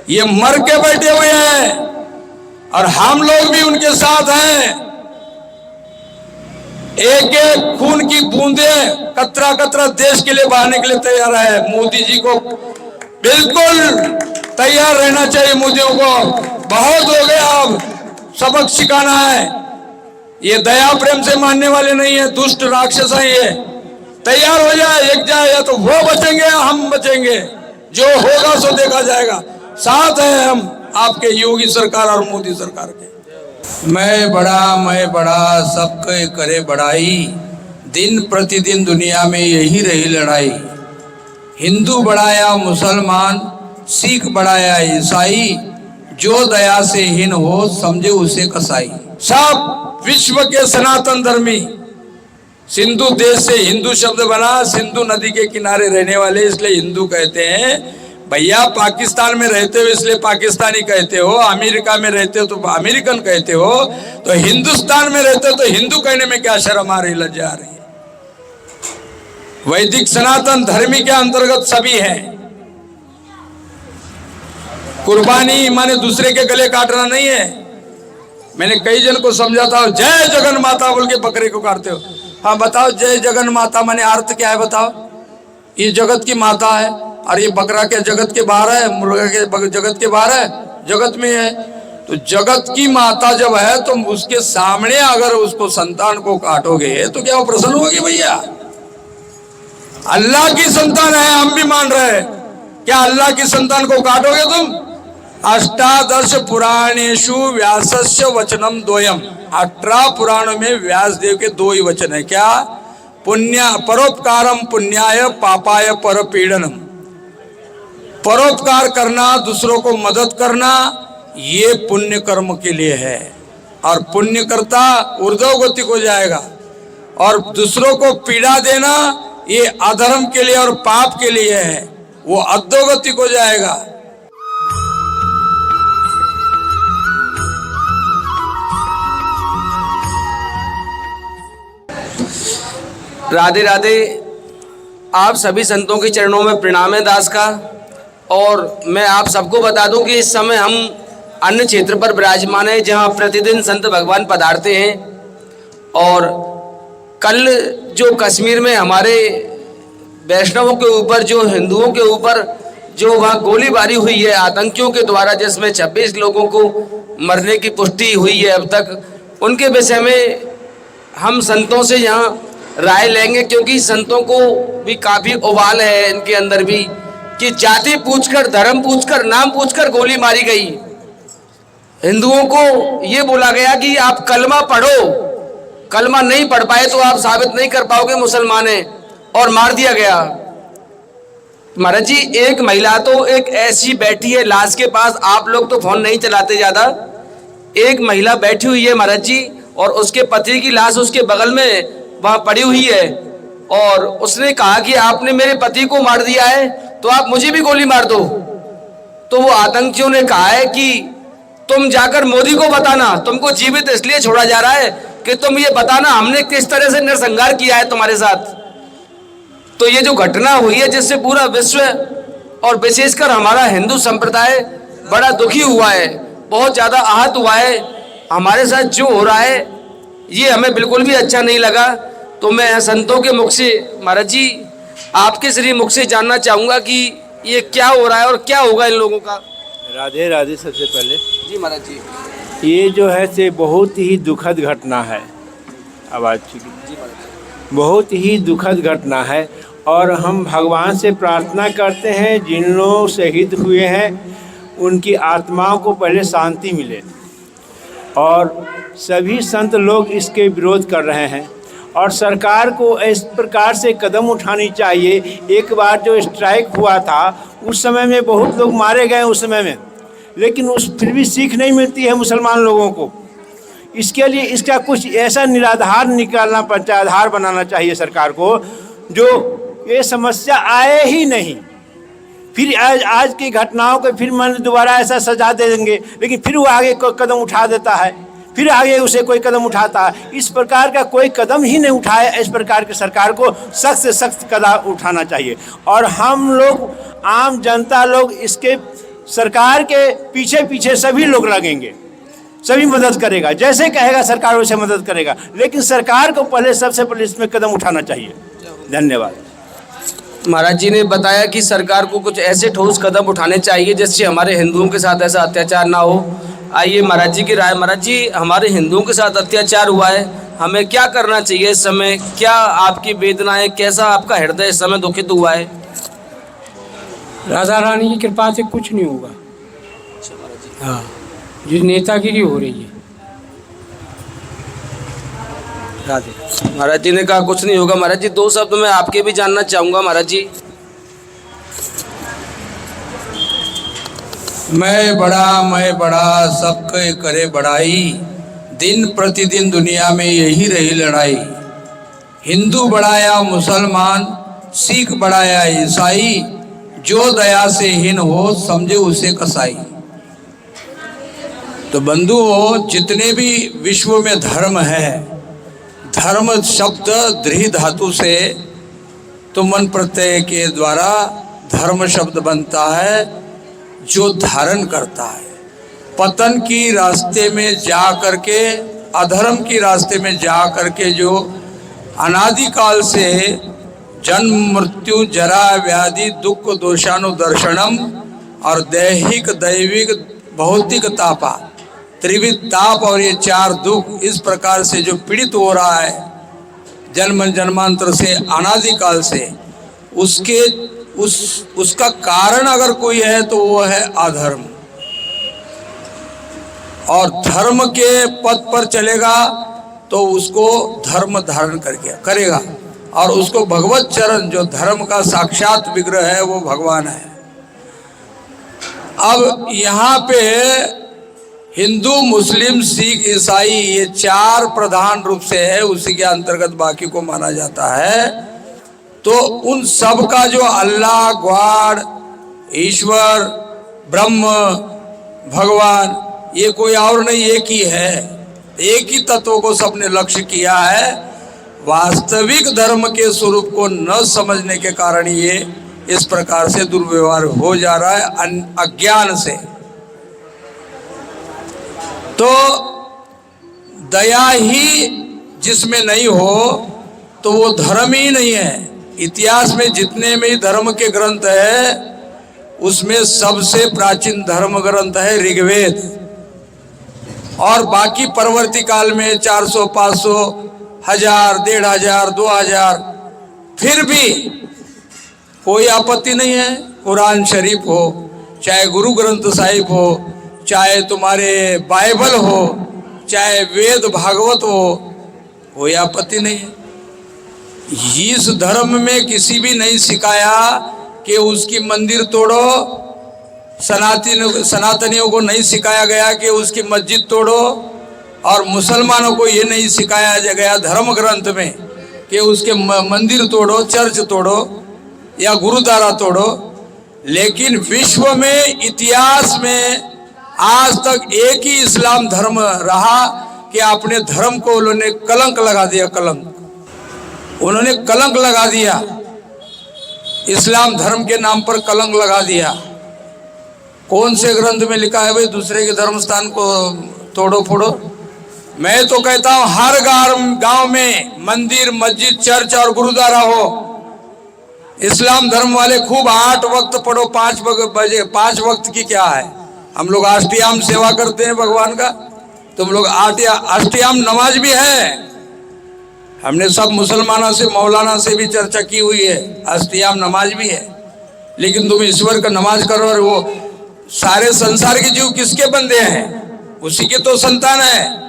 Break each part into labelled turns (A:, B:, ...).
A: ये मर के बैठे हुए हैं और हम लोग भी उनके साथ हैं। एक एक खून की बूंदे कतरा कतरा देश के लिए बहाने के लिए तैयार है। मोदी जी को बिल्कुल तैयार रहना चाहिए। मोदियों को बहुत हो गया, अब सबक सिखाना है। ये दया प्रेम से मानने वाले नहीं है, दुष्ट राक्षस है ये। तैयार हो जाए, एक जाए, या तो वो बचेंगे या हम बचेंगे। जो होगा सो देखा जाएगा। साथ है हम आपके योगी सरकार और मोदी सरकार के। मैं बड़ा सबके करे बड़ाई, दिन प्रतिदिन दुनिया में यही रही लड़ाई। हिंदू बढ़ाया मुसलमान, सिख बढ़ाया ईसाई, जो दया से हीन हो समझे उसे कसाई। सब विश्व के सनातन धर्मी, सिंधु देश से हिंदू शब्द बना, सिंधु नदी के किनारे रहने वाले इसलिए हिंदू कहते हैं। भैया पाकिस्तान में रहते हो इसलिए पाकिस्तानी कहते हो, अमेरिका में रहते हो तो अमेरिकन कहते हो, तो हिंदुस्तान में रहते हो तो हिंदू कहने में क्या शर्म आ रही, लज्जा आ रही है। वैदिक सनातन धर्मी के अंतर्गत सभी हैं। कुर्बानी माने दूसरे के गले काटना नहीं है। मैंने कई जन को समझाता हूं, जय जगन माता बोल के बकरे को काटते हो। हाँ बताओ, जय जगन माता माने अर्थ क्या है बताओ। ये जगत की माता है और ये बकरा क्या जगत के बाहर है, मुर्गा के जगत के बाहर है, जगत में है। तो जगत की माता जब है तो उसके सामने अगर उसको संतान को काटोगे तो क्या वो प्रसन्न होगी भैया? अल्लाह की संतान है, हम भी मान रहे हैं। क्या अल्लाह की संतान को काटोगे तुम? अष्टादश पुराणेषु व्यासस्य वचनम द्वयम। 18 पुराणों में व्यास देव के 2 ही वचन है। क्या? पुण्य परोपकारम पुण्याय पापाय परपीड़नम। परोपकार करना, दूसरों को मदद करना, ये पुण्य कर्म के लिए है। और पुण्य करता ऊर्ध्व गति को जाएगा। और दूसरों को पीड़ा देना ये अधर्म के लिए और पाप के लिए है, वो अधोगति को जाएगा।
B: राधे राधे। आप सभी संतों के चरणों में प्रणाम है दास का। और मैं आप सबको बता दूं कि इस समय हम अन्य क्षेत्र पर विराजमान हैं जहां प्रतिदिन संत भगवान पधारते हैं। और कल जो कश्मीर में हमारे वैष्णवों के ऊपर, जो हिंदुओं के ऊपर जो वहाँ गोलीबारी हुई है आतंकियों के द्वारा, जिसमें 26 लोगों को मरने की पुष्टि हुई है अब तक, उनके विषय में हम संतों से यहाँ राय लेंगे। क्योंकि संतों को भी काफ़ी उबाल है इनके अंदर भी कि जाति पूछकर, धर्म पूछकर, नाम पूछकर गोली मारी गई। हिंदुओं को ये बोला गया कि आप कलमा पढ़ो, कलमा नहीं पढ़ पाए तो आप साबित नहीं कर पाओगे मुसलमान हैं, और मार दिया गया। महाराज जी, एक महिला तो एक ऐसी बैठी है लाश के पास, आप लोग तो फोन नहीं चलाते ज़्यादा, एक महिला बैठी हुई है महाराज जी, और उसके पति की लाश उसके बगल में वहाँ पड़ी हुई है। और उसने कहा कि आपने मेरे पति को मार दिया है तो आप मुझे भी गोली मार दो। तो वो आतंकियों ने कहा है कि तुम जाकर मोदी को बताना, तुमको जीवित इसलिए छोड़ा जा रहा है कि तुम ये बताना हमने किस तरह से नरसंहार किया है तुम्हारे साथ। तो ये जो घटना हुई है जिससे पूरा विश्व और विशेषकर हमारा हिंदू संप्रदाय बड़ा दुखी हुआ है, बहुत ज़्यादा आहत हुआ है। हमारे साथ जो हो रहा है ये हमें बिल्कुल भी अच्छा नहीं लगा। तो मैं संतों के मुख से, महाराज जी आपके श्री मुख से जानना चाहूँगा कि ये क्या हो रहा है और क्या होगा इन लोगों का।
C: राधे राधे। सबसे पहले
B: जी महाराज जी,
C: ये जो है से बहुत ही दुखद घटना है। आवाज़ ठीक है? बहुत ही दुखद घटना है। और हम भगवान से प्रार्थना करते हैं जिन लोग शहीद हुए हैं उनकी आत्माओं को पहले शांति मिले। और सभी संत लोग इसके विरोध कर रहे हैं और सरकार को इस प्रकार से कदम उठानी चाहिए। एक बार जो स्ट्राइक हुआ था उस समय में बहुत लोग मारे गए उस समय में, लेकिन फिर भी सीख नहीं मिलती है मुसलमान लोगों को। इसके लिए इसका कुछ ऐसा निराधार निकालना पड़ता है, आधार बनाना चाहिए सरकार को, जो ये समस्या आए ही नहीं। फिर आज की घटनाओं को फिर मन दोबारा ऐसा सजा दे देंगे, लेकिन फिर वो आगे कोई कदम उठा देता है, फिर आगे उसे कोई कदम उठाता है। इस प्रकार का कोई कदम ही नहीं उठाए। इस प्रकार की सरकार को सख्त से सख्त कदम उठाना चाहिए। और हम लोग आम जनता लोग इसके सरकार के पीछे पीछे सभी लोग लगेंगे, सभी मदद करेगा, जैसे कहेगा सरकार वैसे मदद करेगा, लेकिन सरकार को पहले सबसे पहले इसमें कदम उठाना चाहिए। धन्यवाद।
B: महाराज जी ने बताया कि सरकार को कुछ ऐसे ठोस कदम उठाने चाहिए जिससे हमारे हिंदुओं के साथ ऐसा अत्याचार ना हो। आइए महाराज जी की राय। महाराज जी, हमारे हिंदुओं के साथ अत्याचार हुआ है, हमें क्या करना चाहिए इस समय? क्या आपकी वेदनाएं, कैसा आपका हृदय इस समय दुखित हुआ है?
D: राधा रानी की कृपा से कुछ नहीं होगा। हाँ, जो नेतागिरी हो रही है। राधे।
B: महाराज जी ने कहा कुछ नहीं होगा। महाराज जी, दो शब्द मैं आपके भी जानना चाहूँगा। महाराज जी,
A: मैं बड़ा सबके करे बड़ाई, दिन प्रतिदिन दुनिया में यही रही लड़ाई। हिंदू बढ़ाया मुसलमान, सिख बढ़ाया ईसाई, जो दया से हीन हो समझे उसे कसाई। तो बंधुओं, जितने भी विश्व में धर्म है, धर्म शब्द दृढ़ धातु से तो मन प्रत्यय के द्वारा धर्म शब्द बनता है, जो धारण करता है। पतन की रास्ते में जा करके, अधर्म की रास्ते में जा करके जो अनादिकाल से जन्म मृत्यु जरा व्याधि दुख दोषानुदर्शनम और दैहिक दैविक भौतिक तापा, त्रिविध ताप और ये चार दुख इस प्रकार से जो पीड़ित हो रहा है जन्म जन्मांतर से अनादिकाल से, उसका कारण अगर कोई है तो वो है अधर्म। और धर्म के पथ पर चलेगा तो उसको धर्म धारण करके करेगा, और उसको भगवत चरण, जो धर्म का साक्षात विग्रह है, वो भगवान है। अब यहाँ पे हिंदू मुस्लिम सिख ईसाई ये चार प्रधान रूप से है, उसी के अंतर्गत बाकी को माना जाता है। तो उन सब का जो अल्लाह, गॉड, ईश्वर, ब्रह्म, भगवान, ये कोई और नहीं, एक ही है। एक ही तत्व को सबने लक्ष्य किया है। वास्तविक धर्म के स्वरूप को न समझने के कारण ये इस प्रकार से दुर्व्यवहार हो जा रहा है, अज्ञान से। तो दया ही जिसमें नहीं हो तो वो धर्म ही नहीं है। इतिहास में जितने में धर्म के ग्रंथ है, उसमें सबसे प्राचीन धर्म ग्रंथ है ऋग्वेद, और बाकी परवर्ती काल में 400, 500, 1000, 1500, 2000, फिर भी कोई आपत्ति नहीं है। कुरान शरीफ हो, चाहे गुरु ग्रंथ साहिब हो, चाहे तुम्हारे बाइबल हो, चाहे वेद भागवत हो, कोई आपत्ति नहीं है। इस धर्म में किसी भी नहीं सिखाया कि उसकी मंदिर तोड़ो, सनातनियों को नहीं सिखाया गया कि उसकी मस्जिद तोड़ो, और मुसलमानों को ये नहीं सिखाया गया धर्म ग्रंथ में कि उसके मंदिर तोड़ो, चर्च तोड़ो या गुरुद्वारा तोड़ो। लेकिन विश्व में, इतिहास में आज तक एक ही इस्लाम धर्म रहा कि अपने धर्म को उन्होंने कलंक लगा दिया। उन्होंने कलंक लगा दिया, इस्लाम धर्म के नाम पर कलंक लगा दिया। कौन से ग्रंथ में लिखा है भाई दूसरे के धर्म स्थान को तोड़ो फोड़ो? मैं तो कहता हूं हर गांव में मंदिर, मस्जिद, चर्च और गुरुद्वारा हो। इस्लाम धर्म वाले खूब 8 वक्त पढ़ो, 5 वक्त की क्या है? हम लोग अष्टयाम सेवा करते हैं भगवान का, तुम लोग अष्टयाम नमाज भी है। हमने सब मुसलमानों से, मौलाना से भी चर्चा की हुई है, अष्टयाम नमाज भी है। लेकिन तुम ईश्वर का नमाज करो, और वो सारे संसार के जीव किसके बंदे हैं? उसी के तो संतान है,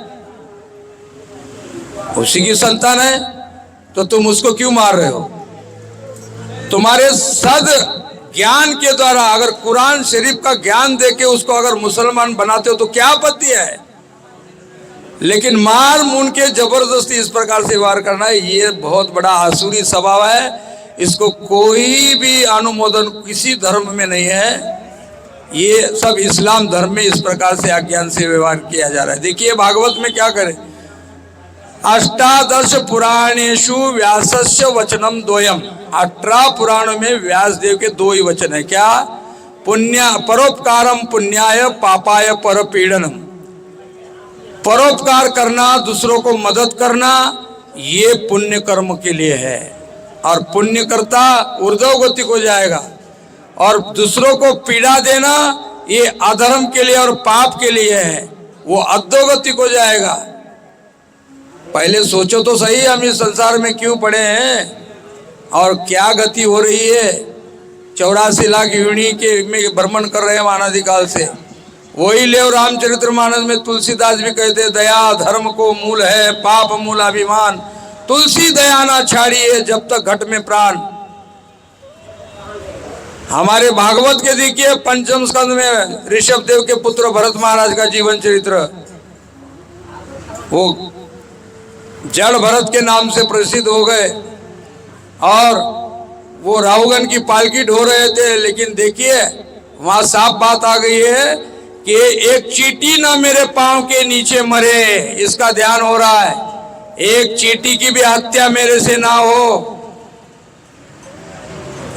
A: उसी की संतान है, तो तुम उसको क्यों मार रहे हो? तुम्हारे सद ज्ञान के द्वारा अगर कुरान शरीफ का ज्ञान देके उसको अगर मुसलमान बनाते हो तो क्या आपत्ति है? लेकिन मार मून के जबरदस्ती इस प्रकार से वार करना, ये बहुत बड़ा आसुरी स्वभाव है। इसको कोई भी अनुमोदन किसी धर्म में नहीं है। ये सब इस्लाम धर्म में इस प्रकार से अज्ञान से व्यवहार किया जा रहा है। देखिए भागवत में क्या करे, अष्टादश पुराणेषु व्यासस्य वचनम द्वयम। 18 पुराणों में व्यास देव के 2 ही वचन है। क्या? परोपकारम पुण्याय पापाय परपीड़नम। परोपकार करना, दूसरों को मदद करना, ये पुण्य कर्म के लिए है। और पुण्य करता ऊर्ध्व गति को जाएगा, और दूसरों को पीड़ा देना ये अधर्म के लिए और पाप के लिए है, वो अधोगति को जाएगा। पहले सोचो तो सही, हम इस संसार में क्यों पड़े हैं और क्या गति हो रही है। 84 लाख योनि के में भ्रमण कर रहे हैं अनादिकाल से। वही ले रामचरितमानस में तुलसीदास भी कहते, दया धर्म को मूल है, पाप मूल अभिमान, तुलसी दया ना छाड़िए जब तक घट में प्राण। हमारे भागवत के देखिए पंचम स्कंद में ऋषभ देव के पुत्र भरत महाराज का जीवन चरित्र, वो जड़ भरत के नाम से प्रसिद्ध हो गए और वो राहुगन की पालकी ढो रहे थे। लेकिन देखिए वहां साफ बात आ गई है कि एक चींटी ना मेरे पांव के नीचे मरे, इसका ध्यान हो रहा है। एक चींटी की भी हत्या मेरे से ना हो।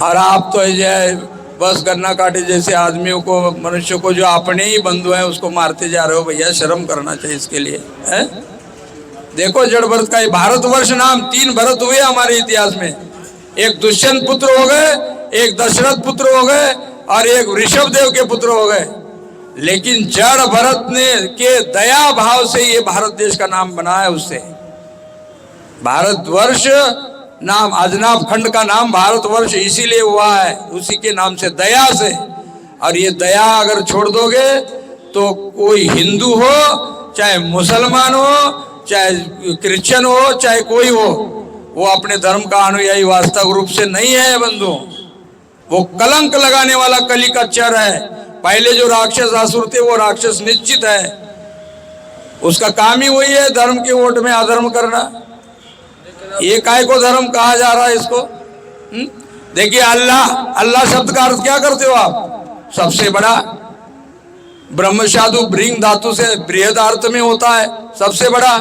A: और आप तो जय बस गन्ना काटे जैसे आदमियों को, मनुष्य को, जो अपने ही बंधु हैं उसको मारते जा रहे हो। भैया शर्म करना चाहिए इसके लिए, है? देखो जड़ भरत का भारतवर्ष नाम 3 भरत हुए हमारे इतिहास में। एक दुष्यंत पुत्र हो गए, एक दशरथ पुत्र हो गए और एक ऋषभ देव के पुत्र हो गए। लेकिन जड़ भरत ने के दया भाव से ये भारत देश का नाम बना है। उससे भारतवर्ष नाम, अजनाब खंड का नाम भारतवर्ष इसीलिए हुआ है, उसी के नाम से, दया से। और ये दया अगर छोड़ दोगे तो कोई हिंदू हो, चाहे मुसलमान हो, चाहे क्रिश्चियन हो, चाहे कोई हो, वो अपने धर्म का अनुयायी वास्तव रूप से नहीं है बंधु। वो कलंक लगाने वाला कली का चर है। पहले जो राक्षस असुर थे वो राक्षस निश्चित है, उसका काम ही वही है धर्म के वोट में अधर्म करना। ये काय को धर्म कहा जा रहा है इसको? देखिए अल्लाह, अल्लाह शब्द का अर्थ क्या करते हो आप? सबसे बड़ा। ब्रह्म शादु ब्रिंग धातु से बृहद अर्थ में होता है, सबसे बड़ा।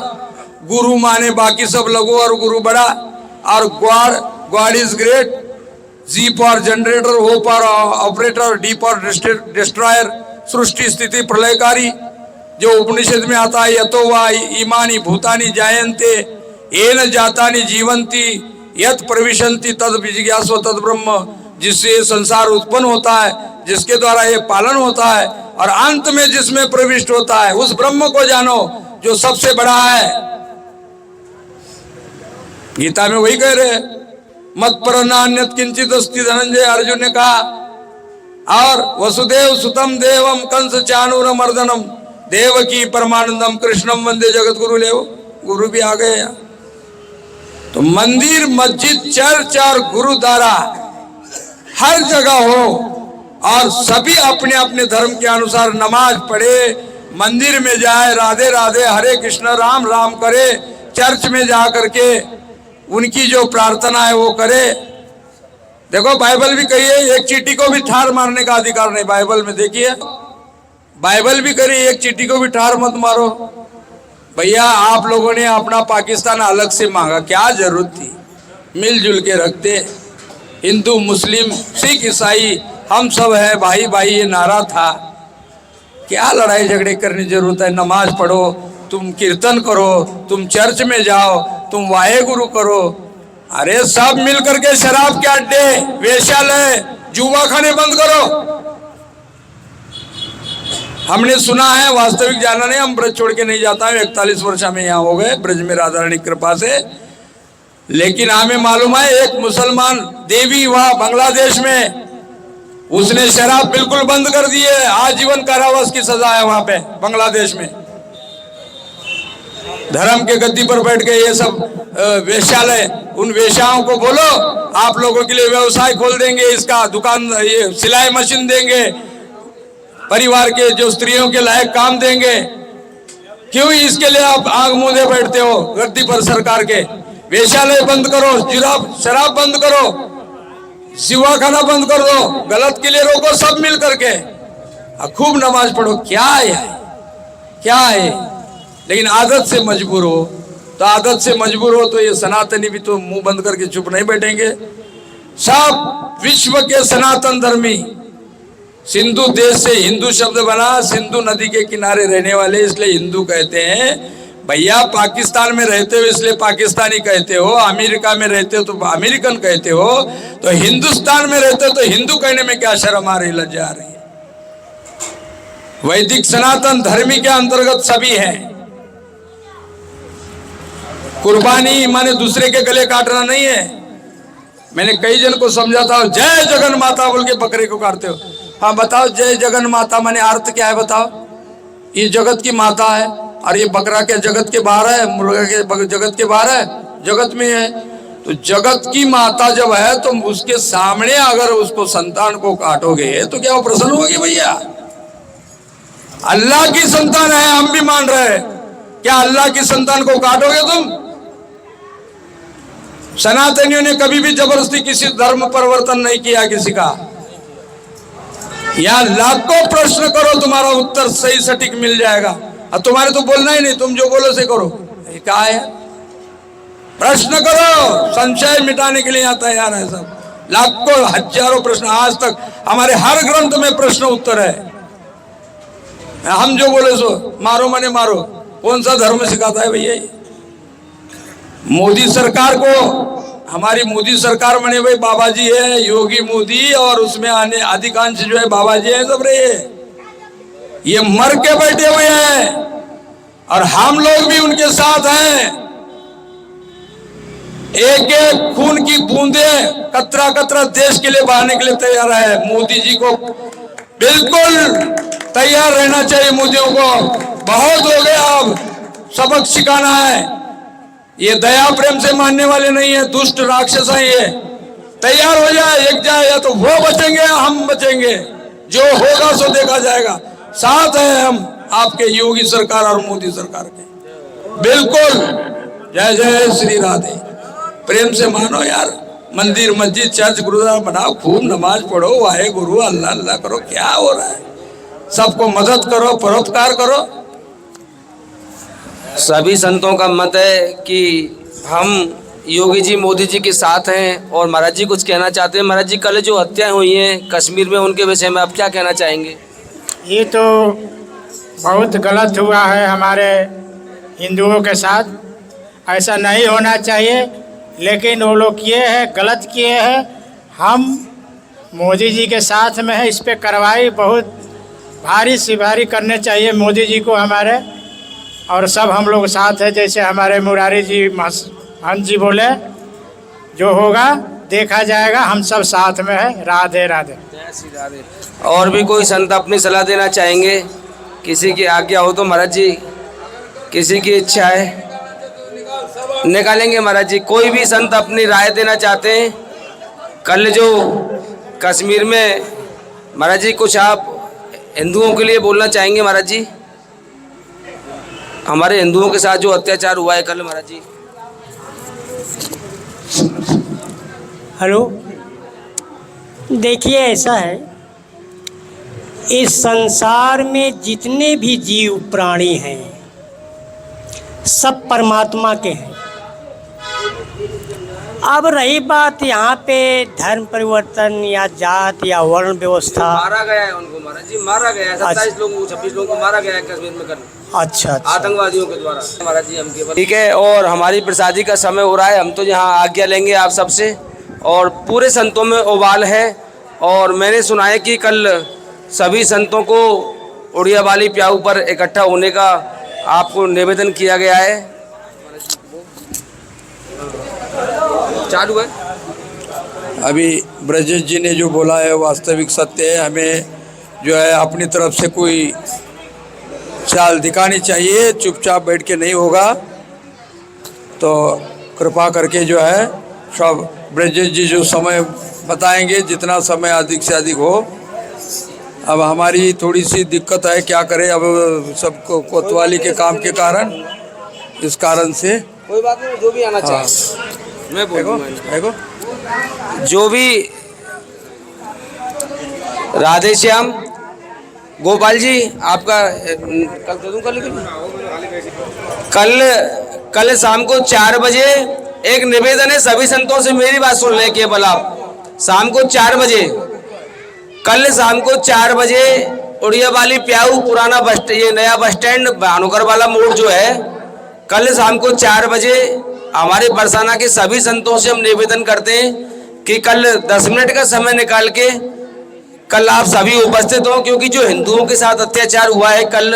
A: गुरु माने बाकी सब लघु और गुरु बड़ा। और God is great. G for generator, O for operator, D for destroyer, सृष्टि स्थिति प्रलयकारी। जो उपनिषद में आता है, यतो वा इमानी भूतानि जायन्ते येन जातानि जीवंती यत प्रविशन्ति तद जिज्ञासो तद ब्रह्म। जिससे संसार उत्पन्न होता है, जिसके द्वारा ये पालन होता है और अंत में जिसमें प्रविष्ट होता है, उस ब्रह्म को जानो जो सबसे बड़ा है। गीता में वही कह रहे, मत पर नान्यत किंचित अस्ति धनंजय, अर्जुन ने कहा। और वसुदेव सुतम देवम कंस चाणूर मर्दनम देवकी परमानंदम कृष्णम वंदे जगत गुरु। ले गुरु भी आ गए यहाँ। तो मंदिर, मस्जिद, चर्च और गुरुद्वारा हर जगह हो और सभी अपने अपने धर्म के अनुसार नमाज पढ़े, मंदिर में जाए, राधे राधे हरे कृष्ण राम राम करे, चर्च में जा करके उनकी जो प्रार्थना है वो करे। देखो बाइबल भी कही है, एक चींटी को भी ठार मारने का अधिकार नहीं। बाइबल में देखिए, बाइबल भी कही एक चींटी को भी ठार मत मारो। भैया आप लोगों ने अपना पाकिस्तान अलग से मांगा, क्या जरूरत थी? मिलजुल के रखते। हिंदू मुस्लिम सिख ईसाई हम सब है भाई भाई, ये नारा था। क्या लड़ाई झगड़े करने की जरूरत है? नमाज पढ़ो, तुम कीर्तन करो, तुम चर्च में जाओ, तुम वाहे गुरु करो। अरे सब मिल करके शराब के अड्डे, वेश्यालय, जुआ खाने बंद करो। हमने सुना है, वास्तविक जाना नहीं, हम ब्रज छोड़ के नहीं जाता है। 41 वर्ष हमें यहाँ हो गए ब्रज में राधा रानी कृपा से। लेकिन हमें मालूम है एक मुसलमान देवी वहां बांग्लादेश में, उसने शराब बिल्कुल बंद कर दी है। आजीवन कारावास की सजा है वहां पे बांग्लादेश में। धर्म के गद्दी पर बैठ के ये सब वेश्यालय, उन वेश्याओं को बोलो आप लोगों के लिए व्यवसाय खोल देंगे, इसका दुकान, ये सिलाई मशीन देंगे, परिवार के जो स्त्रियों के लायक काम देंगे। क्यों इसके लिए आप आग मुंदे बैठते हो गद्दी पर सरकार के? वेश्यालय बंद करो, शराब बंद करो, जुआ खाना बंद कर दो, गलत के लिए रोको सब मिल करके, खूब नमाज पढ़ो। क्या है, क्या है? लेकिन आदत से मजबूर हो तो, आदत से मजबूर हो तो ये सनातनी भी तो मुंह बंद करके चुप नहीं बैठेंगे। सब विश्व के सनातन धर्मी सिंधु देश से हिंदू शब्द बना, सिंधु नदी के किनारे रहने वाले इसलिए हिंदू कहते हैं। भैया पाकिस्तान में रहते हो इसलिए पाकिस्तानी कहते हो, अमेरिका में रहते हो तो अमेरिकन कहते हो, तो हिंदुस्तान में रहते हो तो हिंदू कहने में क्या शर्म आ रही, लज्जा आ रही है? वैदिक सनातन धर्मी के अंतर्गत सभी हैं। कुर्बानी माने दूसरे के गले काटना नहीं है। मैंने कई जन को समझाता हूं, जय जगन माता बोल के बकरे को काटते हो। हाँ बताओ, जय जगन माता माने अर्थ क्या है बताओ? ये जगत की माता है और ये बकरा क्या जगत के बाहर है? मुर्गा के जगत के बाहर है? जगत में है। तो जगत की माता जब है तो उसके सामने अगर उसको संतान को काटोगे तो क्या वो प्रसन्न होगी? भैया अल्लाह की संतान है, हम भी मान रहे हैं। क्या अल्लाह की संतान को काटोगे तुम? सनातनियों ने कभी भी जबरदस्ती किसी धर्म परिवर्तन नहीं किया किसी का। यहां लाखों प्रश्न करो, तुम्हारा उत्तर सही सटीक मिल जाएगा। और तुम्हारे तो बोलना ही नहीं, तुम जो बोलो से करो। क्या है? प्रश्न करो, संशय मिटाने के लिए यहाँ तैयार है सब। लाखों हजारों प्रश्न, आज तक हमारे हर ग्रंथ में प्रश्न उत्तर है। हम जो बोले सो मारो माने मारो। कौन सा धर्म सिखाता है भैया? मोदी सरकार को, हमारी मोदी सरकार बने भाई बाबा जी है, योगी मोदी, और उसमें आने अधिकांश जो है बाबा जी है सब रे। ये मर के बैठे हुए हैं और हम लोग भी उनके साथ हैं। एक एक खून की बूंदे कतरा कतरा देश के लिए बहाने के लिए तैयार है। मोदी जी को बिल्कुल तैयार रहना चाहिए। मोदियों को बहुत हो गया, अब सबक सिखाना है। ये दया प्रेम से मानने वाले नहीं है, दुष्ट राक्षस है ये। तैयार हो जाए, एक जाए, या तो वो बचेंगे या हम बचेंगे। जो होगा सो देखा जाएगा। साथ हैं हम आपके योगी सरकार और मोदी सरकार के, बिल्कुल। जय जय श्री राधे। प्रेम से मानो यार। मंदिर मस्जिद चर्च गुरुद्वारा बनाओ, खूब नमाज पढ़ो, वाहे गुरु अल्लाह अल्लाह करो। क्या हो रहा है? सबको मदद करो, परोपकार करो।
B: सभी संतों का मत है कि हम योगी जी मोदी जी के साथ हैं। और महाराज जी कुछ कहना चाहते हैं। महाराज जी कल जो हत्याएं हुई हैं कश्मीर में, उनके विषय में आप क्या कहना चाहेंगे?
E: ये तो बहुत गलत हुआ है हमारे हिंदुओं के साथ। ऐसा नहीं होना चाहिए, लेकिन वो लोग किए हैं, गलत किए हैं। हम मोदी जी के साथ में है। इस पर कार्रवाई बहुत भारी से भारी करने चाहिए मोदी जी को हमारे, और सब हम लोग साथ हैं। जैसे हमारे मुरारी जी महंत जी बोले, जो होगा देखा जाएगा, हम सब साथ में है। राधे राधे।
B: जय श्री राधे। और भी कोई संत अपनी सलाह देना चाहेंगे? किसी की आज्ञा हो तो महाराज जी, किसी की इच्छा है निकालेंगे महाराज जी। कोई भी संत अपनी राय देना चाहते हैं? कल जो कश्मीर में महाराज जी कुछ आप हिंदुओं के लिए बोलना चाहेंगे महाराज जी? हमारे हिंदुओं के साथ जो अत्याचार हुआ है कल महाराज जी।
F: हेलो, देखिए ऐसा है, इस संसार में जितने भी जीव प्राणी हैं सब परमात्मा के हैं। अब रही बात यहाँ पे धर्म परिवर्तन या जात या वर्ण व्यवस्था,
B: मारा गया है उनको महाराज जी, मारा गया है। 27 लोगों 26 लोगों को मारा गया है कश्मीर में कल,
F: अच्छा
B: आतंकवादियों के द्वारा महाराज जी। हम केवल ठीक है। और हमारी प्रसादी का समय हो रहा है, हम तो यहाँ आज्ञा लेंगे आप सबसे। और पूरे संतों में उबाल है। और मैंने सुना है कि कल सभी संतों को उड़िया वाली प्याऊ पर इकट्ठा होने का आपको निवेदन किया गया है। चालू है।
A: अभी ब्रजेश जी ने जो बोला है वास्तविक सत्य है। हमें जो है अपनी तरफ से कोई चाल दिखानी चाहिए, चुपचाप बैठ के नहीं होगा। तो कृपा करके जो है सब ब्रजेश जी जो समय बताएंगे, जितना समय अधिक से अधिक हो। अब हमारी थोड़ी सी दिक्कत है, क्या करें अब, सबको कोतवाली के काम के कारण, इस कारण से।
B: कोई बात नहीं, जो भी आना चाहिए मैं बोलूँगा। जो भी राधे श्याम गोपाल जी, आपका कल दे दूँ? कल शाम को 4 बजे एक निवेदन है सभी संतों से। मेरी बात सुन लें केवल आप। शाम को 4 बजे कल शाम को 4 बजे उड़िया वाली प्याऊ पुराना ये नया बस स्टैंड भानुकर वाला मोड़ जो है, कल शाम को 4 बजे हमारे बरसाना के सभी संतों से हम निवेदन करते हैं कि कल 10 मिनट का समय निकाल के कल आप सभी उपस्थित हो, क्योंकि जो हिंदुओं के साथ अत्याचार हुआ है कल,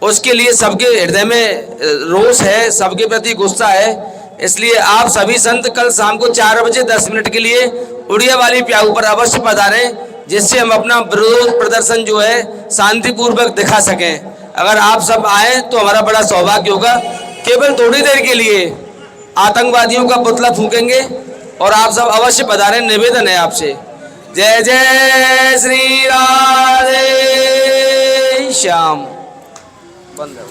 B: उसके लिए सबके हृदय में रोष है, सबके प्रति गुस्सा है। इसलिए आप सभी संत कल शाम को 4 बजे 10 मिनट के लिए उड़िया वाली प्याऊ पर अवश्य पधारें, जिससे हम अपना विरोध प्रदर्शन जो है शांतिपूर्वक दिखा सकें। अगर आप सब आए तो हमारा बड़ा सौभाग्य होगा। केवल थोड़ी देर के लिए आतंकवादियों का पुतला फूकेंगे और आप सब अवश्य पधारें, निवेदन है आपसे। जय जय श्री राधे श्याम। बंद है।